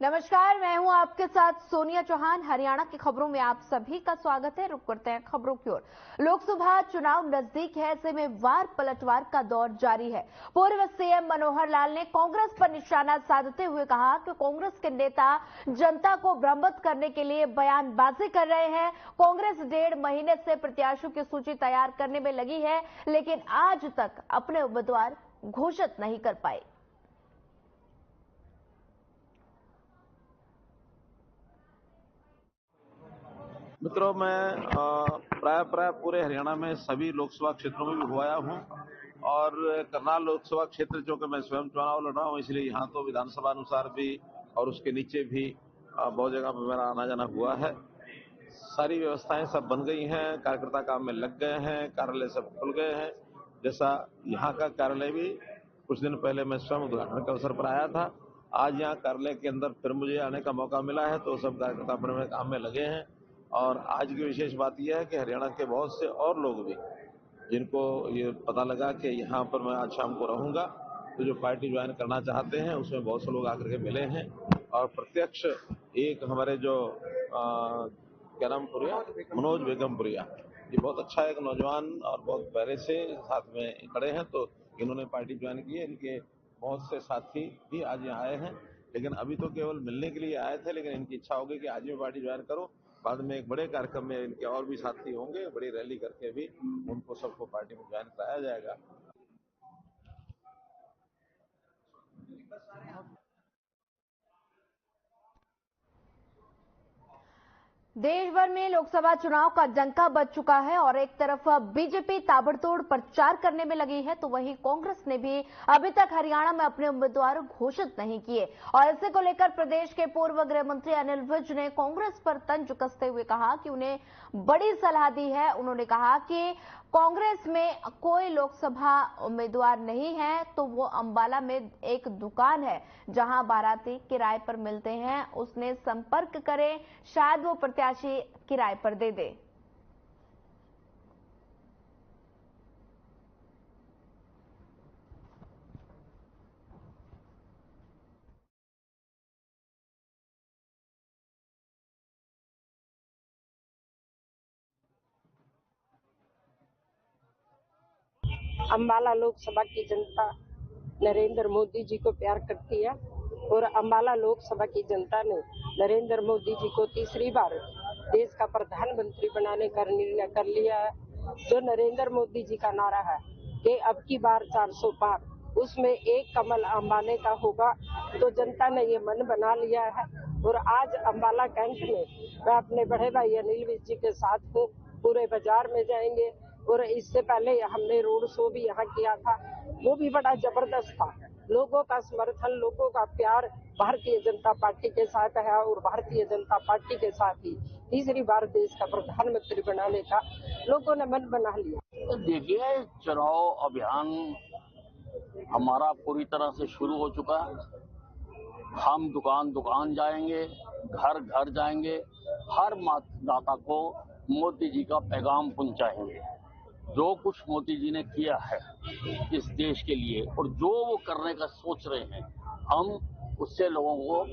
नमस्कार, मैं हूं आपके साथ सोनिया चौहान। हरियाणा की खबरों में आप सभी का स्वागत है। रुक करते हैं खबरों की ओर। लोकसभा चुनाव नजदीक है, ऐसे में वार पलटवार का दौर जारी है। पूर्व सीएम मनोहर लाल ने कांग्रेस पर निशाना साधते हुए कहा कि कांग्रेस के नेता जनता को भ्रमित करने के लिए बयानबाजी कर रहे हैं। कांग्रेस 1.5 महीने से प्रत्याशियों की सूची तैयार करने में लगी है, लेकिन आज तक अपने उम्मीदवार घोषित नहीं कर पाए। मित्रों, मैं प्राय पूरे हरियाणा में सभी लोकसभा क्षेत्रों में भी हुआ हूं और करनाल लोकसभा क्षेत्र जो कि मैं स्वयं चुनाव लड़ रहा हूं, इसलिए यहां तो विधानसभा अनुसार भी और उसके नीचे भी बहुत जगह पर मेरा आना जाना हुआ है। सारी व्यवस्थाएं सब बन गई हैं, कार्यकर्ता काम में लग गए हैं, कार्यालय सब खुल गए हैं। जैसा यहाँ का कार्यालय भी कुछ दिन पहले मैं स्वयं उद्घाटन के अवसर पर आया था। आज यहाँ कार्यालय के अंदर फिर मुझे आने का मौका मिला है, तो सब कार्यकर्ता अपने काम में लगे हैं। और आज की विशेष बात यह है कि हरियाणा के बहुत से और लोग भी, जिनको ये पता लगा कि यहाँ पर मैं आज शाम को रहूंगा, तो जो पार्टी ज्वाइन करना चाहते हैं उसमें बहुत से लोग आकर के मिले हैं। और प्रत्यक्ष एक हमारे जो क्या नाम पुरिया, मनोज बेगमपुरिया, ये बहुत अच्छा एक नौजवान और बहुत पहले से साथ में खड़े हैं, तो इन्होंने पार्टी ज्वाइन की है। इनके बहुत से साथी भी आज यहाँ आए हैं, लेकिन अभी तो केवल मिलने के लिए आए थे, लेकिन इनकी इच्छा होगी कि आज में पार्टी ज्वाइन करो। बाद में एक बड़े कार्यक्रम में इनके और भी साथी होंगे, बड़ी रैली करके भी उनको सबको पार्टी में ज्वाइन कराया जाएगा। देश भर में लोकसभा चुनाव का डंका बज चुका है और एक तरफ बीजेपी ताबड़तोड़ प्रचार करने में लगी है, तो वहीं कांग्रेस ने भी अभी तक हरियाणा में अपने उम्मीदवार घोषित नहीं किए। और इसी को लेकर प्रदेश के पूर्व गृह मंत्री अनिल विज ने कांग्रेस पर तंज कसते हुए कहा कि उन्हें बड़ी सलाह दी है। उन्होंने कहा कि कांग्रेस में कोई लोकसभा उम्मीदवार नहीं है, तो वो अंबाला में एक दुकान है जहां बाराती किराए पर मिलते हैं, उसने संपर्क करें, शायद वो प्रत्याशी किराए पर दे दे। अंबाला लोकसभा की जनता नरेंद्र मोदी जी को प्यार करती है और अंबाला लोकसभा की जनता ने नरेंद्र मोदी जी को तीसरी बार देश का प्रधानमंत्री बनाने का निर्णय कर लिया है। जो नरेंद्र मोदी जी का नारा है कि अब की बार 400 पार, उसमें एक कमल अंबाले का होगा, तो जनता ने ये मन बना लिया है। और आज अंबाला कैंट में मैं अपने बड़े भाई अनिल विज जी के साथ हूँ। पूरे बाजार में जाएंगे और इससे पहले हमने रोड शो भी यहाँ किया था, वो भी बड़ा जबरदस्त था। लोगों का समर्थन, लोगों का प्यार भारतीय जनता पार्टी के साथ है और भारतीय जनता पार्टी के साथ ही तीसरी बार देश का प्रधानमंत्री बनाने का लोगों ने मन बना लिया। तो देखिए, चुनाव अभियान हमारा पूरी तरह से शुरू हो चुका है। हम दुकान दुकान जाएंगे, घर घर जाएंगे, हर मतदाता को मोदी जी का पैगाम पहुंचाएंगे। जो कुछ मोदी जी ने किया है इस देश के लिए और जो वो करने का सोच रहे हैं, हम उससे लोगों को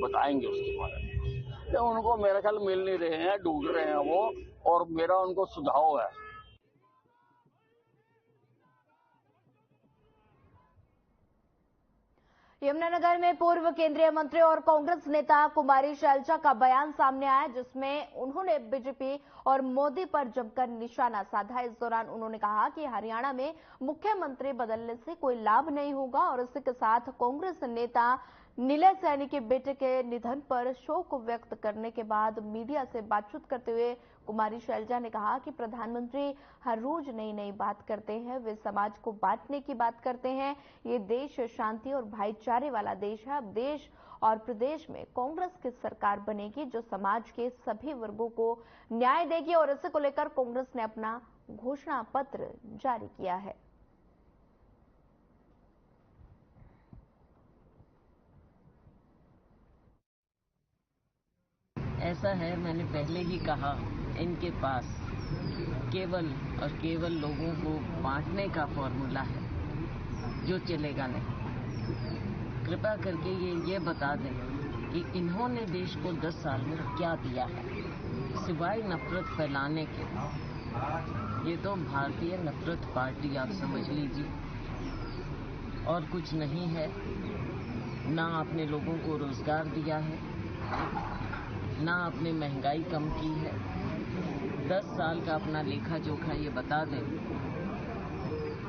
बताएंगे उसके बारे में। तो उनको मेरा ख्याल मिल नहीं रहे हैं, ढूंढ रहे हैं वो, और मेरा उनको सुझाव है। यमुनानगर में पूर्व केंद्रीय मंत्री और कांग्रेस नेता कुमारी शैलजा का बयान सामने आया, जिसमें उन्होंने बीजेपी और मोदी पर जमकर निशाना साधा। इस दौरान उन्होंने कहा कि हरियाणा में मुख्यमंत्री बदलने से कोई लाभ नहीं होगा और इसी के साथ कांग्रेस नेता नीलय सैनी के बेटे के निधन पर शोक व्यक्त करने के बाद मीडिया से बातचीत करते हुए कुमारी शैलजा ने कहा कि प्रधानमंत्री हर रोज नई नई बात करते हैं, वे समाज को बांटने की बात करते हैं। ये देश शांति और भाईचारे वाला देश है। अब देश और प्रदेश में कांग्रेस की सरकार बनेगी जो समाज के सभी वर्गों को न्याय देगी और इसे को लेकर कांग्रेस ने अपना घोषणा पत्र जारी किया है। ऐसा है, मैंने पहले ही कहा, इनके पास केवल और केवल लोगों को बांटने का फॉर्मूला है जो चलेगा नहीं। कृपया करके ये बता दें इन्होंने देश को 10 साल में क्या दिया है सिवाय नफरत फैलाने के। ये तो भारतीय नफरत पार्टी आप समझ लीजिए, और कुछ नहीं है। ना आपने लोगों को रोजगार दिया है, ना आपने महंगाई कम की है। 10 साल का अपना लेखा जोखा ये बता दें।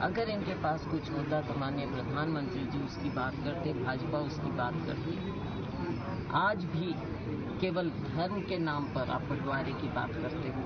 अगर इनके पास कुछ होता तो माननीय प्रधानमंत्री जी उसकी बात करते, भाजपा उसकी बात करती। आज भी केवल धर्म के नाम पर आप बंटवारे की बात करते हो।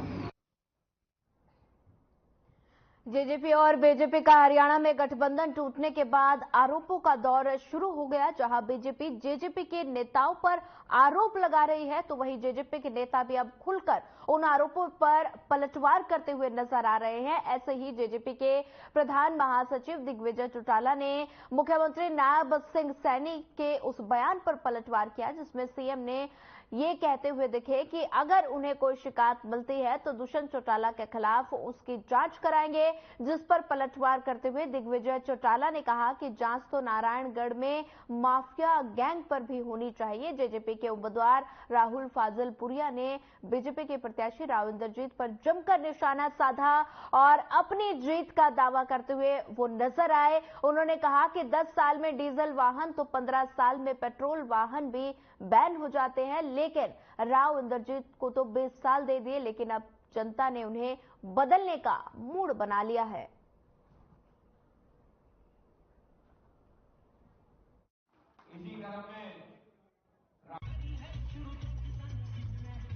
जेजेपी और बीजेपी का हरियाणा में गठबंधन टूटने के बाद आरोपों का दौर शुरू हो गया। जहां बीजेपी जेजेपी के नेताओं पर आरोप लगा रही है, तो वहीं जेजेपी के नेता भी अब खुलकर उन आरोपों पर पलटवार करते हुए नजर आ रहे हैं। ऐसे ही जेजेपी के प्रधान महासचिव दिग्विजय चौटाला ने मुख्यमंत्री नायब सिंह सैनी के उस बयान पर पलटवार किया जिसमें सीएम ने ये कहते हुए दिखे कि अगर उन्हें कोई शिकायत मिलती है तो दुष्यंत चौटाला के खिलाफ उसकी जांच कराएंगे। जिस पर पलटवार करते हुए दिग्विजय चौटाला ने कहा कि जांच तो नारायणगढ़ में माफिया गैंग पर भी होनी चाहिए। जेजेपी के उम्मीदवार राहुल फाजलपुरिया ने बीजेपी के प्रत्याशी राव इंद्रजीत पर जमकर निशाना साधा और अपनी जीत का दावा करते हुए वो नजर आए। उन्होंने कहा कि 10 साल में डीजल वाहन तो 15 साल में पेट्रोल वाहन भी बैन हो जाते हैं, लेकिन राव इंद्रजीत को तो 20 साल दे दिए, लेकिन अब जनता ने उन्हें बदलने का मूड बना लिया है।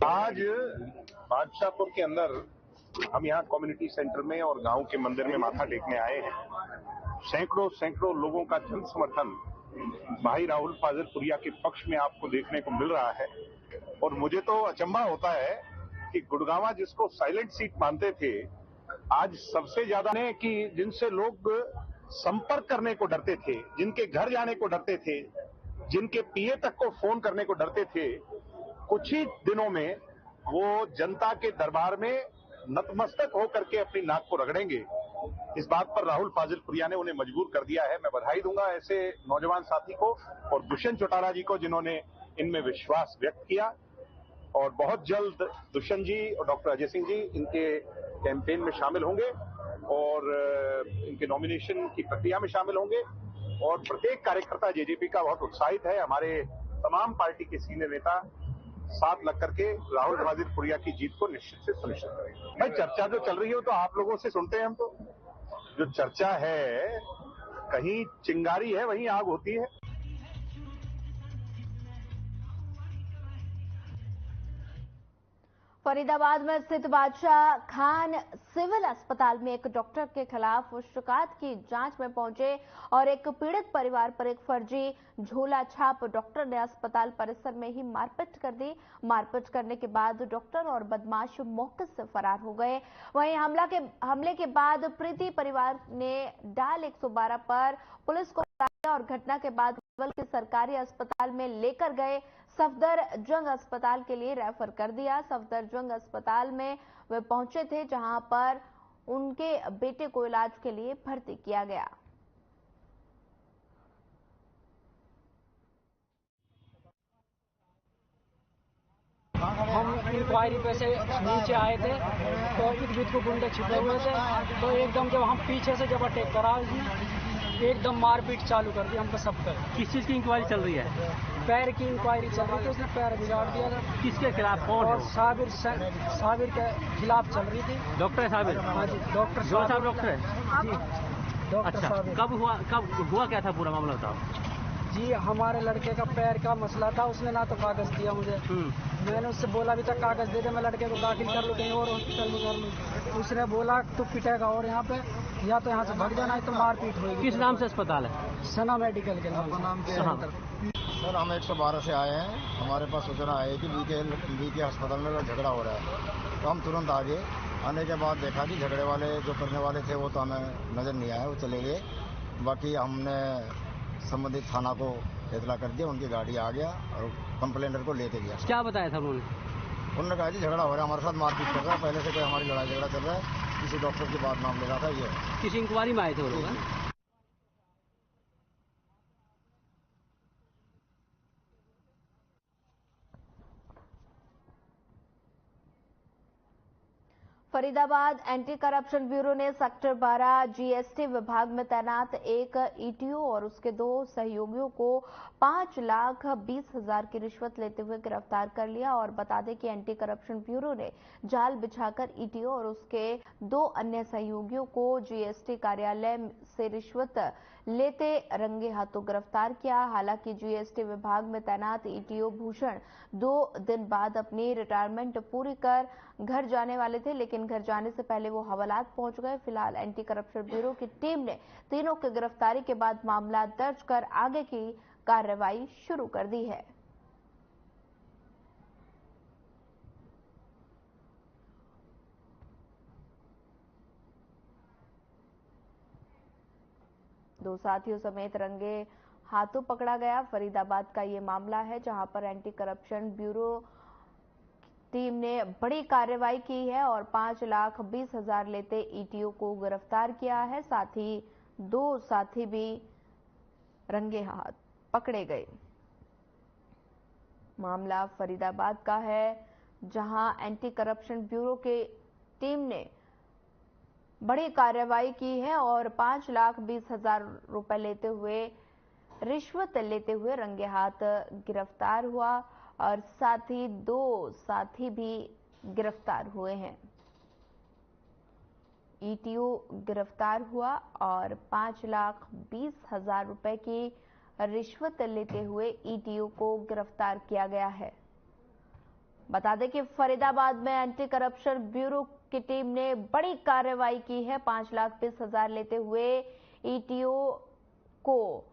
आज बादशाहपुर के अंदर हम यहाँ कम्युनिटी सेंटर में और गांव के मंदिर में माथा टेकने आए हैं। सैकड़ों लोगों का जन समर्थन भाई राहुल फाजलपुरिया के पक्ष में आपको देखने को मिल रहा है। और मुझे तो अचंभा होता है कि गुड़गांव जिसको साइलेंट सीट मानते थे, आज सबसे ज्यादा ने कि जिनसे लोग संपर्क करने को डरते थे, जिनके घर जाने को डरते थे, जिनके पीए तक को फोन करने को डरते थे, कुछ ही दिनों में वो जनता के दरबार में नतमस्तक होकर के अपनी नाक को रगड़ेंगे। इस बात पर राहुल फाजलपुरिया ने उन्हें मजबूर कर दिया है। मैं बधाई दूंगा ऐसे नौजवान साथी को और दुष्यंत चौटाला जी को जिन्होंने इनमें विश्वास व्यक्त किया। और बहुत जल्द दुष्यंत जी और डॉक्टर अजय सिंह जी इनके कैंपेन में शामिल होंगे और इनके नॉमिनेशन की प्रक्रिया में शामिल होंगे। और प्रत्येक कार्यकर्ता जेजेपी का बहुत उत्साहित है। हमारे तमाम पार्टी के सीनियर नेता साथ लग करके राहुल फाजलपुरिया की जीत को निश्चित से सुनिश्चित करेंगे। भाई चर्चा जो चल रही है वो तो आप लोगों से सुनते हैं हम तो। जो चर्चा है, कहीं चिंगारी है वहीं आग होती है। फरीदाबाद में स्थित बादशाह खान सिविल अस्पताल में एक डॉक्टर के खिलाफ शिकायत की जांच में पहुंचे और एक पीड़ित परिवार पर एक फर्जी झोला छाप डॉक्टर ने अस्पताल परिसर में ही मारपीट कर दी। मारपीट करने के बाद डॉक्टर और बदमाश मौके से फरार हो गए। वहीं हमले के बाद प्रीति परिवार ने डायल 112 पर पुलिस को बताया और घटना के बाद के सरकारी अस्पताल में लेकर गए। सफदरजंग अस्पताल के लिए रेफर कर दिया। सफदरजंग अस्पताल में वे पहुंचे थे जहां पर उनके बेटे को इलाज के लिए भर्ती किया गया। हम इंक्वायरी पे से नीचे आए थे तो इर्द-गिर्द को गुंडे छिपे हुए थे, तो एकदम जब हम पीछे से जब अटैक करा एकदम मारपीट चालू कर दी हम पे सब पर। किस चीज की इंक्वायरी चल रही है? पैर की इंक्वायरी चल रही थी, उसने पैर बिगाड़ दिया था। किसके खिलाफ? कौन? और साबिर के खिलाफ चल रही थी। डॉक्टर साबिर? हाँ जी, डॉक्टर साहब डॉक्टर है जी, डॉक्टर अच्छा, साबिर। कब हुआ क्या था पूरा मामला बताओ जी? हमारे लड़के का पैर का मसला था, उसने ना तो कागज दिया मुझे। मैंने उससे बोला भी तक कागज दे दे, मैं लड़के को दाखिल कर लूँ कहीं और हॉस्पिटल में कर लूँ। उसने बोला तू पिटेगा और यहाँ पे या तो यहाँ से भाग जाना है तो मारपीट होगी। किस नाम से अस्पताल है? सना मेडिकल के नाम से। सर हम 112 से आए हैं। हमारे पास सूचना आई कि बीके अस्पताल में झगड़ा हो रहा है, तो हम तुरंत आ गए। आने के बाद देखा कि झगड़े वाले जो करने वाले थे वो तो हमें नजर नहीं आया, वो चले गए। बाकी हमने संबंधित थाना को इतला कर दिया, उनकी गाड़ी आ गया और कंप्लेंटर को लेके गया। क्या बताया था उन्होंने कहा कि झगड़ा हो रहा है, हमारे साथ मारपीट कर रहा है, पहले से कोई हमारी लड़ाई झगड़ा चल रहा है, किसी डॉक्टर की बात नाम ले रहा था। ये किसी इंक्वायरी में आए थे वो लोग? फरीदाबाद एंटी करप्शन ब्यूरो ने सेक्टर 12 जीएसटी विभाग में तैनात एक ईटीओ और उसके 2 सहयोगियों को 5,20,000 की रिश्वत लेते हुए गिरफ्तार कर लिया। और बता दें कि एंटी करप्शन ब्यूरो ने जाल बिछाकर ईटीओ और उसके 2 अन्य सहयोगियों को जीएसटी कार्यालय से रिश्वत लेते रंगे हाथों गिरफ्तार किया। हालांकि जीएसटी विभाग में तैनात ईटीओ भूषण 2 दिन बाद अपनी रिटायरमेंट पूरी कर घर जाने वाले थे, लेकिन घर जाने से पहले वो हवालात पहुंच गए। फिलहाल एंटी करप्शन ब्यूरो की टीम ने तीनों की गिरफ्तारी के बाद मामला दर्ज कर आगे की कार्रवाई शुरू कर दी है। दो साथियों समेत रंगे हाथों पकड़ा गया। फरीदाबाद का ये मामला है जहां पर एंटी करप्शन ब्यूरो टीम ने बड़ी कार्रवाई की है और 5,20,000 लेते ईटीओ को गिरफ्तार किया है। साथ ही 2 साथी भी रंगे हाथ पकड़े गए। मामला फरीदाबाद का है जहां एंटी करप्शन ब्यूरो की टीम ने बड़ी कार्रवाई की है और 5,20,000 रुपए लेते हुए रिश्वत लेते हुए रंगे हाथ गिरफ्तार हुआ और साथ ही 2 साथी भी गिरफ्तार हुए हैं। ईटीओ गिरफ्तार हुआ और 5,20,000 रुपए की रिश्वत लेते हुए ईटीओ को गिरफ्तार किया गया है। बता दें कि फरीदाबाद में एंटी करप्शन ब्यूरो की टीम ने बड़ी कार्रवाई की है। 5,20,000 लेते हुए ईटीओ को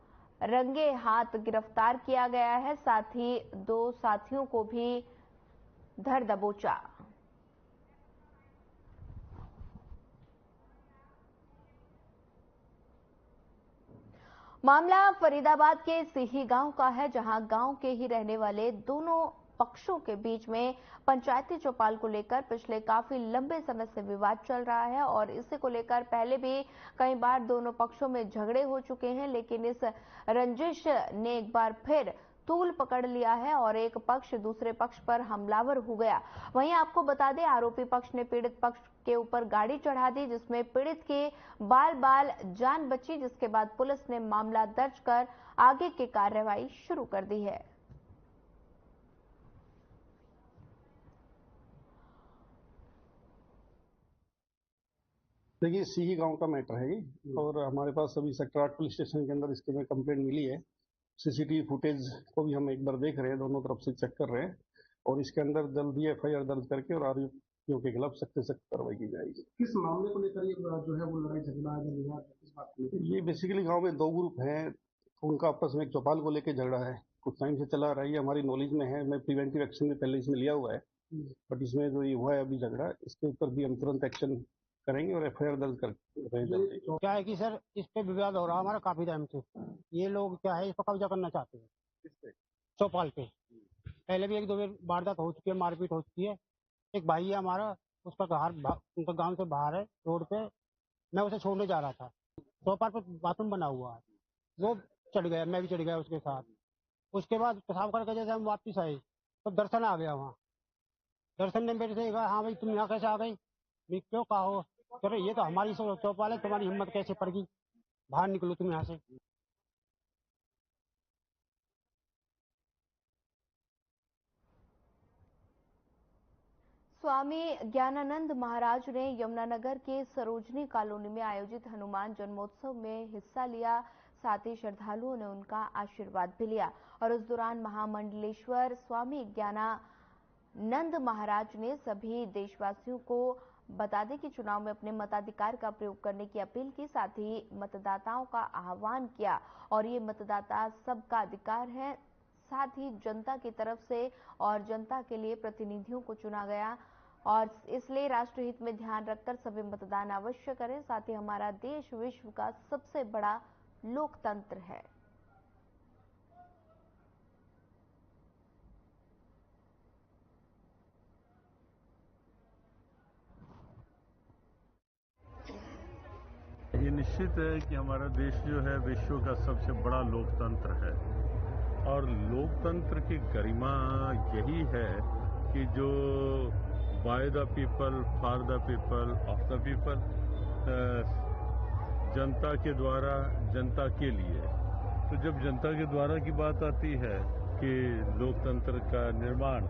रंगे हाथ गिरफ्तार किया गया है। साथ ही 2 साथियों को भी धर दबोचा। मामला फरीदाबाद के सिही गांव का है जहां गांव के ही रहने वाले दोनों पक्षों के बीच में पंचायती चौपाल को लेकर पिछले काफी लंबे समय से विवाद चल रहा है और इसी को लेकर पहले भी कई बार दोनों पक्षों में झगड़े हो चुके हैं, लेकिन इस रंजिश ने एक बार फिर तूल पकड़ लिया है और एक पक्ष दूसरे पक्ष पर हमलावर हो गया। वहीं आपको बता दें आरोपी पक्ष ने पीड़ित पक्ष के ऊपर गाड़ी चढ़ा दी जिसमें पीड़ित के बाल जान बची, जिसके बाद पुलिस ने मामला दर्ज कर आगे की कार्रवाई शुरू कर दी है। देखिए सीही गांव का मैटर है ये और हमारे पास अभी सेक्टर 8 पुलिस स्टेशन के अंदर इसके में कंप्लेंट मिली है। सीसीटीवी फुटेज को भी हम एक बार देख रहे हैं, दोनों तरफ से चेक कर रहे हैं और इसके अंदर जल्दी एफआईआर दर्ज करके और आरोपियों के खिलाफ सख्त से सख्त कार्रवाई की जाएगी। किस मामले को लेकर ये जो है वो लड़ाई झगड़ा है, किस बात को लेकर? ये बेसिकली गाँव में 2 ग्रुप हैं, उनका आपस में एक चौपाल को लेकर झगड़ा है, कुछ टाइम से चला रहा है। ये हमारी नॉलेज में है, मैं प्रिवेंटिव एक्शन भी पहले इसमें लिया हुआ है, बट इसमें जो ये हुआ है अभी झगड़ा, इसके ऊपर भी हम तुरंत एक्शन करेंगे और एफआईआर दर्ज कर रहे हैं। क्या है कि सर इस पे विवाद हो रहा है हमारा काफी टाइम से। ये लोग क्या है इस पर कब्जा करना चाहते हैं चौपाल पे। पहले भी 1-2 बार वारदात हो चुकी है, मारपीट हो चुकी है। एक भाई है हमारा, उसका घर उनका गांव से बाहर है रोड पे, मैं उसे छोड़ने जा रहा था, चौपाल पर बाथरूम बना हुआ है, वो चढ़ गया, मैं भी चढ़ गया उसके साथ। उसके बाद पेशाब करके जैसे हम वापस आए तो दर्शन आ गया वहाँ। दर्शन ने मेरे से कहा हाँ भाई तुम यहाँ कैसे आ गई? मैं क्यों कहा हो? अरे ये तो हमारी चौपाल है, तुम्हारी हिम्मत कैसे पड़ गई? बाहर निकलो तुम यहाँ से। स्वामी ज्ञानानंद महाराज ने यमुनानगर के सरोजनी कॉलोनी में आयोजित हनुमान जन्मोत्सव में हिस्सा लिया। साथ ही श्रद्धालुओं ने उनका आशीर्वाद भी लिया और इस दौरान महामंडलेश्वर स्वामी ज्ञानानंद महाराज ने सभी देशवासियों को बता दें कि चुनाव में अपने मताधिकार का प्रयोग करने की अपील की। साथ ही मतदाताओं का आह्वान किया और ये मतदाता सबका अधिकार है। साथ ही जनता की तरफ से और जनता के लिए प्रतिनिधियों को चुना गया और इसलिए राष्ट्रहित में ध्यान रखकर सभी मतदान अवश्य करें। साथ ही हमारा देश विश्व का सबसे बड़ा लोकतंत्र है। ये निश्चित है कि हमारा देश जो है विश्व का सबसे बड़ा लोकतंत्र है और लोकतंत्र की गरिमा यही है कि जो by the people, for the people, of the people, जनता के द्वारा, जनता के लिए। तो जब जनता के द्वारा की बात आती है कि लोकतंत्र का निर्माण,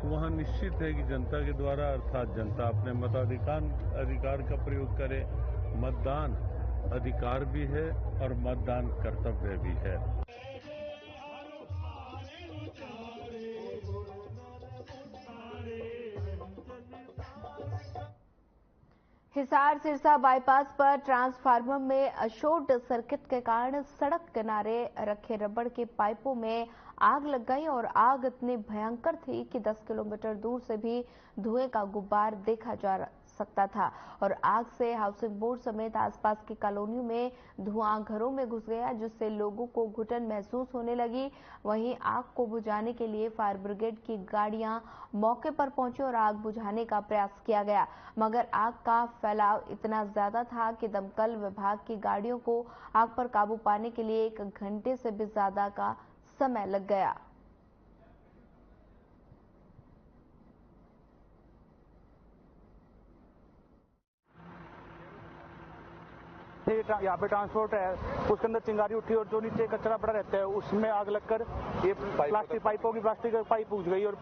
तो वहाँ निश्चित है कि जनता के द्वारा, अर्थात जनता अपने मताधिकार का प्रयोग करे। मतदान अधिकार भी है और मतदान कर्तव्य भी है। हिसार सिरसा बाईपास पर ट्रांसफार्मर में शॉर्ट सर्किट के कारण सड़क किनारे रखे रबड़ के पाइपों में आग लग गई और आग इतनी भयंकर थी कि 10 किलोमीटर दूर से भी धुएं का गुब्बार देखा जा सकता था और आग से हाउसिंग बोर्ड समेत आसपास की कॉलोनियों में धुआं घरों में घुस गया, जिससे लोगों को घुटन महसूस होने लगी। वहीं आग को बुझाने के लिए फायर ब्रिगेड की गाड़ियां मौके पर पहुंची और आग बुझाने का प्रयास किया गया, मगर आग का फैलाव इतना ज्यादा था कि दमकल विभाग की गाड़ियों को आग पर काबू पाने के लिए 1 घंटे से भी ज्यादा का समय लग गया। यहाँ पे ट्रांसपोर्ट है, उसके अंदर चिंगारी उठी और जो नीचे कचरा पड़ा रहता है उसमें आग लगकर ये प्लास्टिक पाइप बुझ गई और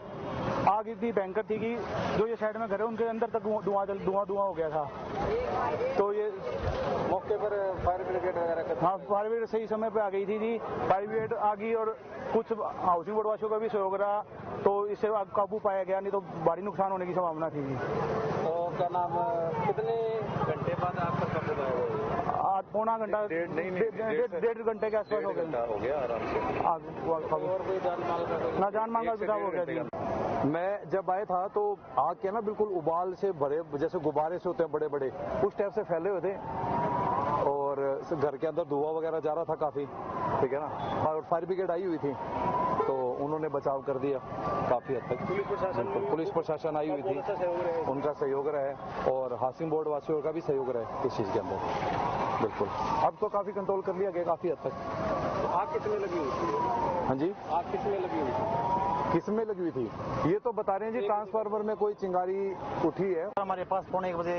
आग इतनी भयंकर थी कि जो ये साइड में घर है उनके अंदर तक धुआं हो गया था। तो ये मौके पर फायर ब्रिगेड वगैरह, हाँ, फायर ब्रिगेड सही समय पे आ गई थी। फायर ब्रिगेड आ गई और कुछ हाउसिंग बोर्ड वासियों का भी सहयोग रहा, तो इससे आग काबू पाया गया, नहीं तो भारी नुकसान होने की संभावना थी। तो क्या नाम, कितने घंटे बाद आग पर काबू पाया गया? पौना घंटा, 1.5 घंटे के आसपास हो गया आराम से आग। और कोई जान माल का ना जान माल का बचाव हो गया। मैं जब आया था तो आग के ना बिल्कुल उबाल से भरे, जैसे गुब्बारे से होते हैं बड़े बड़े, उस टाइप से फैले हुए थे और घर के अंदर धुआं वगैरह जा रहा था काफी, ठीक है ना। और फायर ब्रिगेड आई हुई थी तो उन्होंने बचाव कर दिया काफी हद तक। पुलिस प्रशासन आई हुई थी, उनका सहयोग रहा और हाउसिंग बोर्ड वासियों का भी सहयोग रहा इस चीज के अंदर। बिल्कुल, अब तो काफी कंट्रोल कर लिया गया काफी हद तक। आग किसमें लगी हुई थी? हाँ जी, आग किसमें लगी हुई थी? किसमें लगी हुई थी ये तो बता रहे हैं जी, ट्रांसफार्मर में कोई चिंगारी उठी है। हमारे पास 1:45 बजे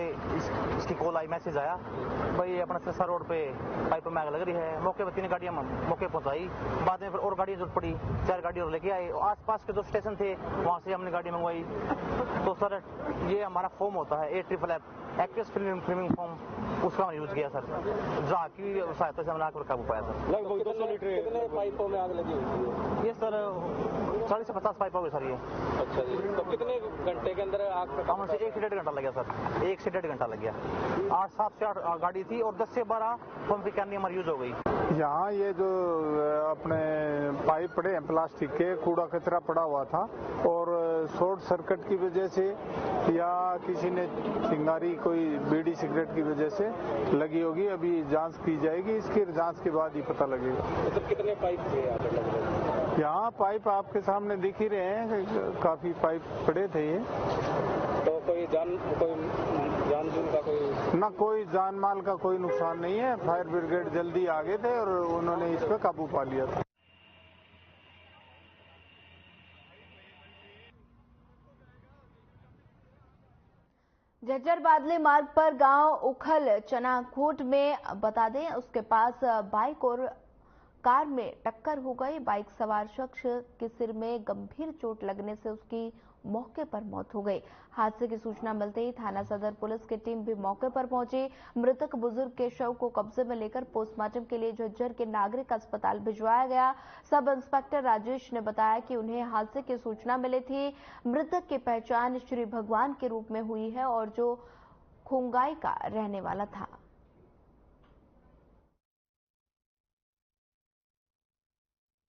इसकी कॉल आई, मैसेज आया, भाई अपना सिरसा रोड पे पाइप में आग लग रही है। मौके पर 3 गाड़ियां मौके पहुंचाई, बाद में फिर और गाड़ियां जरूरत पड़ी, 4 गाड़ी और लेके आए। आसपास के जो स्टेशन थे वहां से हमने गाड़ी मंगवाई। तो सर ये हमारा फॉर्म होता है AFFF एक्टिव फ्लेमिंग फॉर्म, उसका हमने यूज किया सर, जहाँ की सहायता से हमने आग पर काबू पाया सर। लगभग 200 लीटर। कितने पाइपों में आग लगी हुई है? ये सर 40 से 50 पाइप हो गए सर ये। अच्छा जी, तो कितने घंटे के अंदर आग पर? हम से 1 से 1.5 घंटा लग गया सर, 1 से 1.5 घंटा लग गया। 7 से 8 गाड़ी थी और 10 से 12 पंप की कैन हमारी यूज हो गई। यहाँ ये जो अपने पाइप पड़े हैं प्लास्टिक के, कूड़ा कचरा पड़ा हुआ था और शॉर्ट सर्किट की वजह से या किसी ने चिंगारी कोई बीड़ी सिगरेट की वजह से लगी होगी। अभी जांच की जाएगी, इसकी जांच के बाद ही पता लगेगा। मतलब कितने पाइप थे यहाँ पे लग रहे? यहाँ पाइप आपके सामने दिख ही रहे हैं, काफी पाइप पड़े थे ये। तो कोई जान का कोई जान माल का कोई नुकसान नहीं है। फायर ब्रिगेड जल्दी आ गए थे और उन्होंने इस पर काबू पा लिया था। झज्जर बादली मार्ग पर गांव उखल चनाखूट में बता दें उसके पास बाइक और कार में टक्कर हो गई। बाइक सवार शख्स के सिर में गंभीर चोट लगने से उसकी मौके पर मौत हो गई। हादसे की सूचना मिलते ही थाना सदर पुलिस की टीम भी मौके पर पहुंची। मृतक बुजुर्ग के शव को कब्जे में लेकर पोस्टमार्टम के लिए झज्जर के नागरिक अस्पताल भिजवाया गया। सब इंस्पेक्टर राजेश ने बताया कि उन्हें हादसे की सूचना मिली थी। मृतक की पहचान श्री भगवान के रूप में हुई है और जो खुंगाई का रहने वाला था।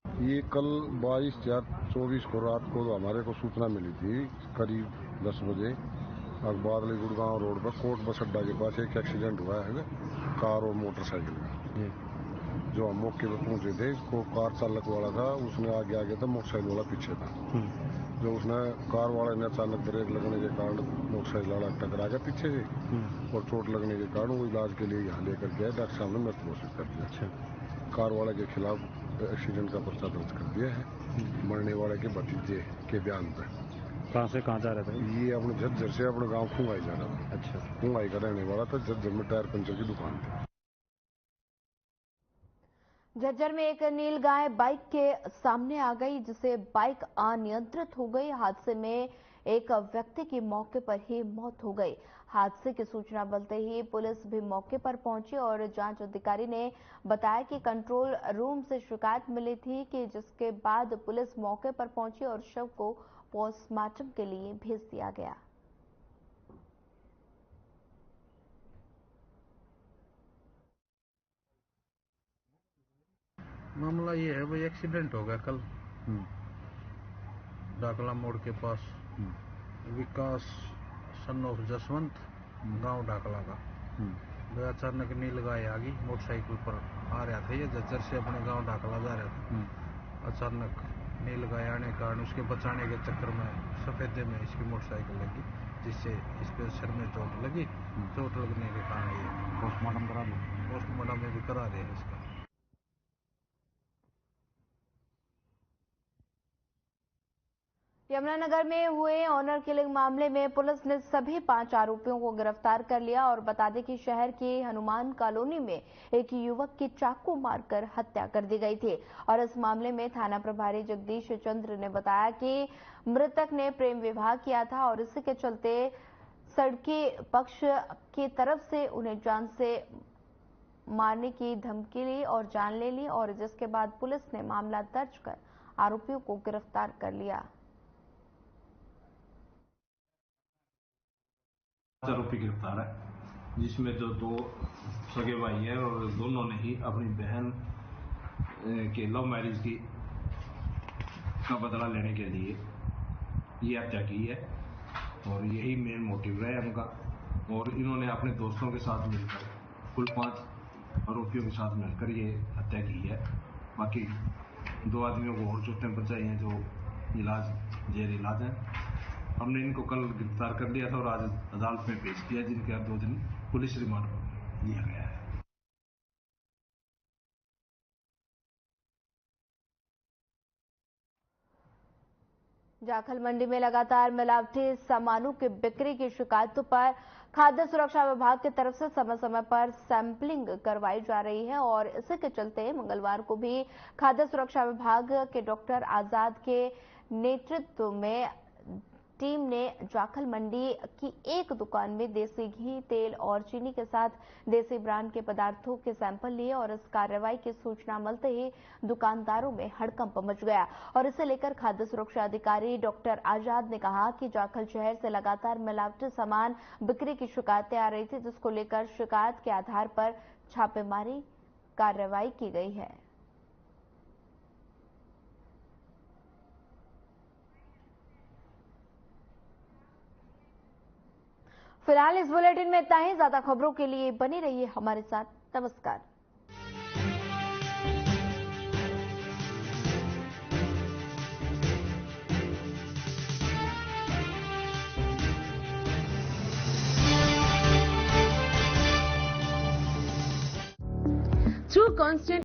ये कल 22/4/24 को रात को हमारे को सूचना मिली थी करीब 10 बजे बादली गुड़गांव रोड पर कोट बस अड्डा के पास एक एक्सीडेंट हुआ है कार और मोटरसाइकिल का। जो हम मौके पर पहुंचे थे, इसको कार चालक वाला था, उसने आगे था, मोटरसाइकिल वाला पीछे था। जो उसने कार वाले ने अचानक ब्रेक लगने के कारण मोटरसाइकिल वाला टकरा गया पीछे से और चोट लगने के कारण वो इलाज के लिए यहाँ लेकर गया। डॉक्टर साहब ने मृत घोषित कर दिया। कार वाले के खिलाफ एक्सीडेंट का पर्चा दर्ज कर दिया है, मरने वाले के भतीजे के बयान पर। कहाँ से कहाँ जा रहे थे? ये अपने झज्जर से अपने गांव खुंगाई जा रहा था। अच्छा। खुंगाई का रहने वाला था। झज्जर में टायर पंचर की दुकान थी। झज्जर में एक नील गाय बाइक के सामने आ गई, जिसे बाइक अनियंत्रित हो गई। हादसे में एक व्यक्ति की मौके पर ही मौत हो गई। हादसे की सूचना मिलते ही पुलिस भी मौके पर पहुंची और जांच अधिकारी ने बताया कि कंट्रोल रूम से शिकायत मिली थी, कि जिसके बाद पुलिस मौके पर पहुंची और शव को पोस्टमार्टम के लिए भेज दिया गया। मामला ये है भाई, एक्सीडेंट हो गया कल डाकला मोड़ के पास। विकास सन ऑफ जसवंत, गांव डाकला का। अचानक नील गाय आ गई, मोटरसाइकिल पर आ रहा था। ये झज्जर से अपने गांव डाकला जा रहा था। अचानक नील गाय आने के कारण उसके बचाने के चक्कर में सफेदे में इसकी मोटरसाइकिल लगी, जिससे इसके सिर में चोट लगी। चोट लगने के कारण ये पोस्टमार्टम करा दिया। पोस्टमार्टम में भी करा रहे हैं इसका। यमुनानगर में हुए ऑनर किलिंग मामले में पुलिस ने सभी 5 आरोपियों को गिरफ्तार कर लिया। और बता दें कि शहर की हनुमान कॉलोनी में एक युवक की चाकू मारकर हत्या कर दी गई थी। और इस मामले में थाना प्रभारी जगदीश चंद्र ने बताया कि मृतक ने प्रेम विवाह किया था और इसी के चलते सड़की पक्ष की तरफ से उन्हें जान से मारने की धमकी ली और जान ले ली, और जिसके बाद पुलिस ने मामला दर्ज कर आरोपियों को गिरफ्तार कर लिया। आरोपी गिरफ्तार है, जिसमें जो 2 सगे भाई है और दोनों ने ही अपनी बहन के लव मैरिज की का बदला लेने के लिए ये हत्या की है। और यही मेन मोटिव है उनका। और इन्होंने अपने दोस्तों के साथ मिलकर कुल 5 आरोपियों के साथ मिलकर ये हत्या की है। बाकी 2 आदमियों को और चोटें बचाई हैं, जो जेर इलाज है। हमने इनको कल गिरफ्तार कर लिया था और आज अदालत में पेश किया, जिनके 2 दिन पुलिस रिमांड पर लिया गया है। जाखल मंडी में लगातार मिलावटी सामानों की बिक्री की शिकायतों पर खाद्य सुरक्षा विभाग की तरफ से समय समय पर सैंपलिंग करवाई जा रही है। और इसी के चलते मंगलवार को भी खाद्य सुरक्षा विभाग के डॉक्टर आजाद के नेतृत्व में टीम ने जाखल मंडी की एक दुकान में देसी घी, तेल और चीनी के साथ देसी ब्रांड के पदार्थों के सैंपल लिए। और इस कार्रवाई की सूचना मिलते ही दुकानदारों में हड़कंप मच गया। और इसे लेकर खाद्य सुरक्षा अधिकारी डॉक्टर आजाद ने कहा कि जाखल शहर से लगातार मिलावटी सामान बिक्री की शिकायतें आ रही थी, जिसको लेकर शिकायत के आधार पर छापेमारी कार्रवाई की गई है। फिलहाल इस बुलेटिन में इतना ही। ज्यादा खबरों के लिए बनी रहिए हमारे साथ। नमस्कार। True Constant